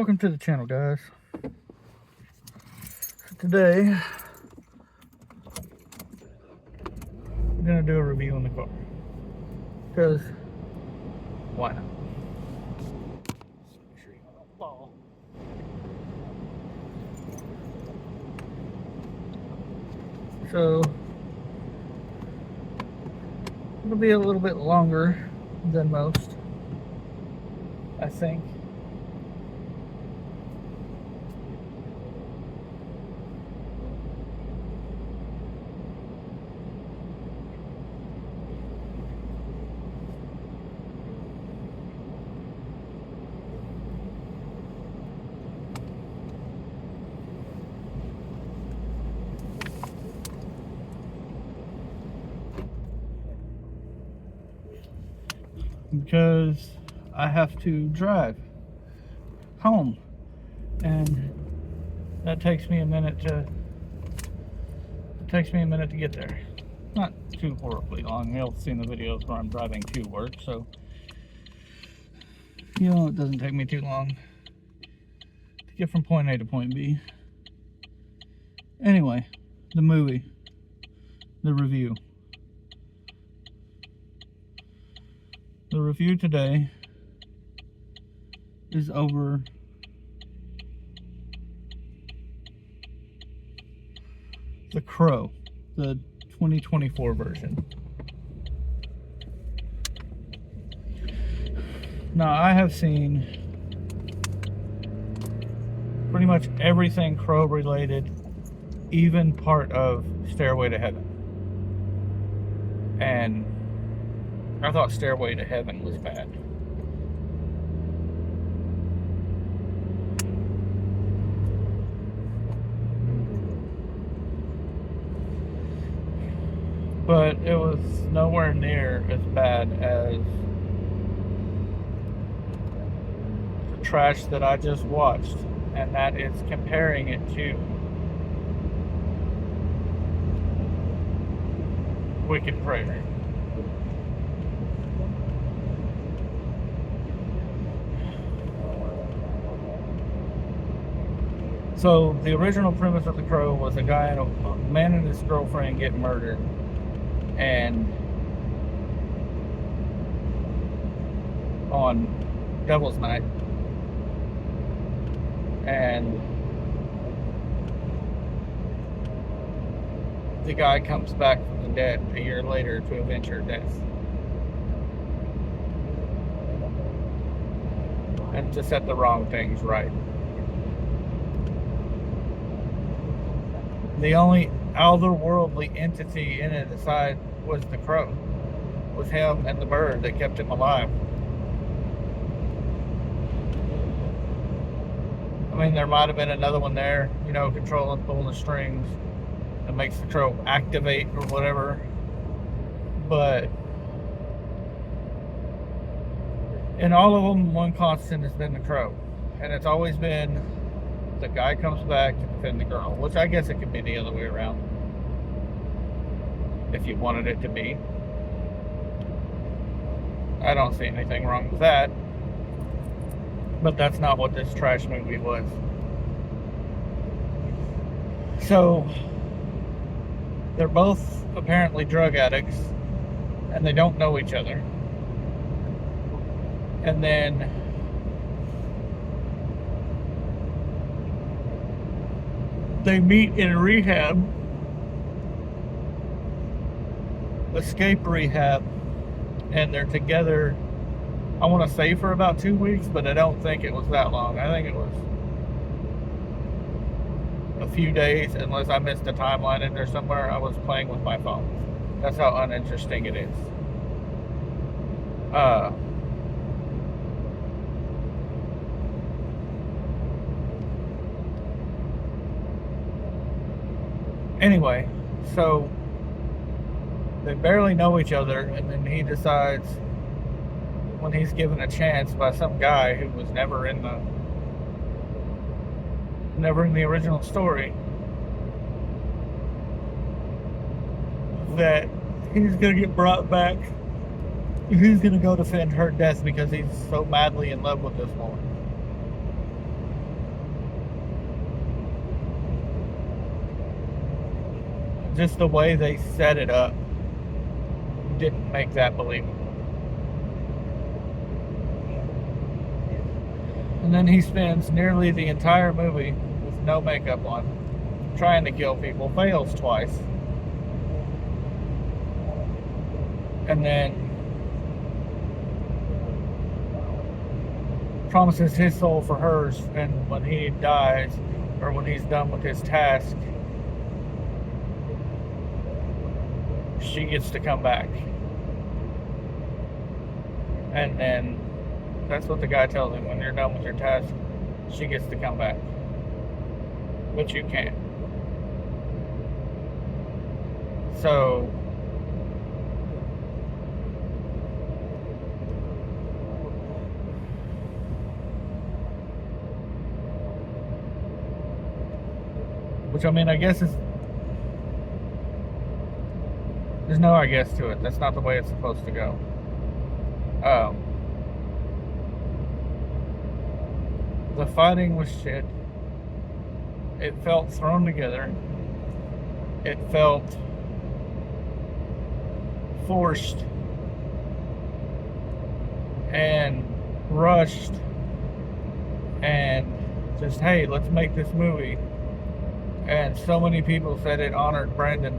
Welcome to the channel, guys. So today I'm gonna do a review on the car because why not? Make sure you don't fall. So it'll be a little bit longer than most, I think. Because I have to drive home, and that takes me a minute to get there. Not too horribly long. You'll see in the videos where I'm driving to work, so you know it doesn't take me too long to get from point A to point B. Anyway, the movie, the review. The review today is over The Crow, the 2024 version. Now, I have seen pretty much everything Crow related, even part of Stairway to Heaven. And I thought Stairway to Heaven was bad. But it was nowhere near as bad as the trash that I just watched, and that is comparing it to Wicked Prayer. So the original premise of The Crow was a man and his girlfriend get murdered, and on Devil's Night, and the guy comes back from the dead a year later to avenge her death, and to set the wrong things right. The only otherworldly entity in it aside was the crow. Was him and the bird that kept him alive. I mean, there might have been another one there, you know, controlling, pulling the strings that makes the crow activate or whatever. But in all of them, one constant has been the crow. And it's always been the guy comes back to defend the girl, which I guess it could be the other way around if you wanted it to be. I don't see anything wrong with that, but that's not what this trash movie was. So they're both apparently drug addicts, and they don't know each other, and then they meet in rehab, escape rehab, and they're together, I want to say for about 2 weeks, but I don't think it was that long. I think it was a few days, unless I missed a timeline in there somewhere. I was playing with my phone. That's how uninteresting it is. Anyway, so they barely know each other, and then he decides, when he's given a chance by some guy who was never in the original story, that he's gonna get brought back. He's gonna go defend her death because he's so madly in love with this woman. just the way they set it up didn't make that believable. And then he spends nearly the entire movie with no makeup on, trying to kill people, fails twice. And then promises his soul for hers, and when he dies, or when he's done with his task, she gets to come back. And then that's what the guy tells him: when you're done with your task, she gets to come back. But you can't. So which, I mean, I guess is, there's no I guess to it. That's not the way it's supposed to go. The fighting was shit. It felt thrown together. It felt forced and rushed, and just, hey, let's make this movie. And so many people said it honored Brandon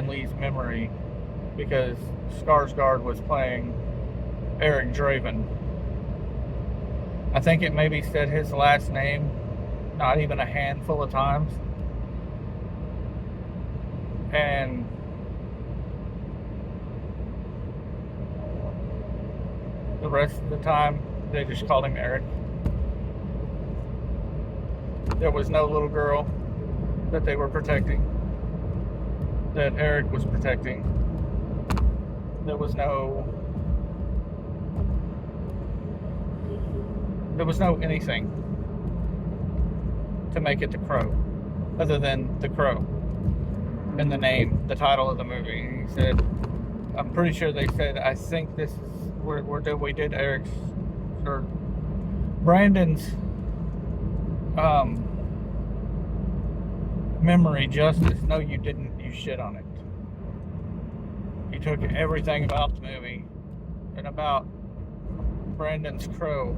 Lee's memory, because Skarsgard was playing Eric Draven. I think it maybe said his last name not even a handful of times. And the rest of the time, they just called him Eric. There was no little girl that they were protecting, that Eric was protecting. There was no anything to make it the Crow, other than the Crow and the name, the title of the movie. He said, I'm pretty sure they said, I think this is we did Eric's or Brandon's memory justice. No, you didn't. You shit on it. You took everything about the movie and about Brandon's Crow,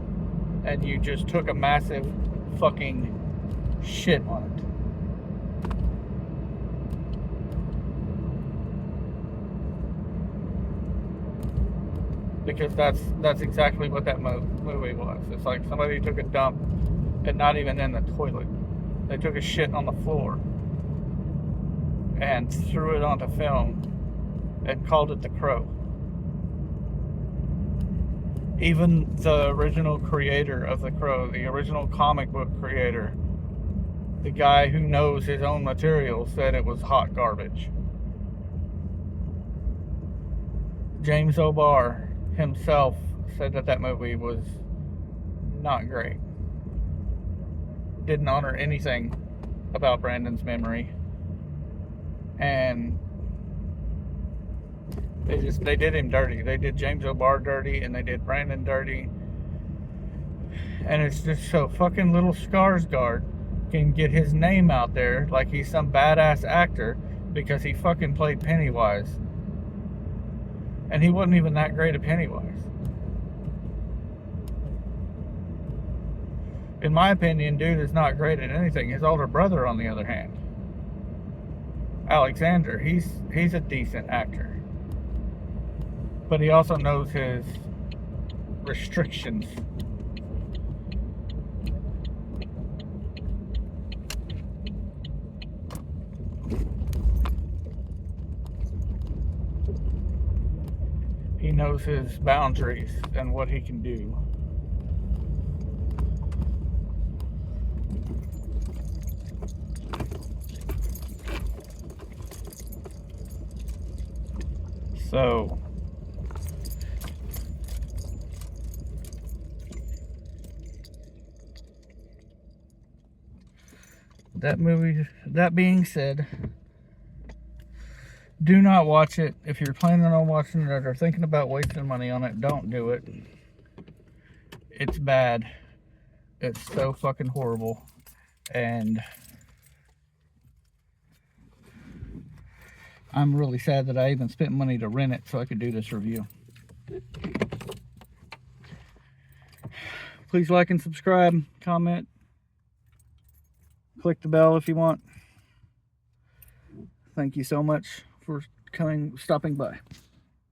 and you just took a massive fucking shit on it. Because that's exactly what that movie was. It's like somebody took a dump, and not even in the toilet. They took a shit on the floor and threw it onto film and called it The Crow. Even the original creator of The Crow, the original comic book creator, the guy who knows his own material, said it was hot garbage. James O'Barr himself said that movie was not great. Didn't honor anything about Brandon's memory. And they did him dirty. They did James O'Barr dirty, and they did Brandon dirty. And it's just so fucking little Skarsgard can get his name out there like he's some badass actor because he fucking played Pennywise. And he wasn't even that great at Pennywise. In my opinion, dude is not great at anything. His older brother, on the other hand, Alexander, he's a decent actor. But he also knows his restrictions. He knows his boundaries and what he can do. So that movie, that being said, do not watch it. If you're planning on watching it or thinking about wasting money on it, don't do it. It's bad. It's so fucking horrible. And I'm really sad that I even spent money to rent it so I could do this review. Please like and subscribe, comment, click the bell if you want. Thank you so much for stopping by.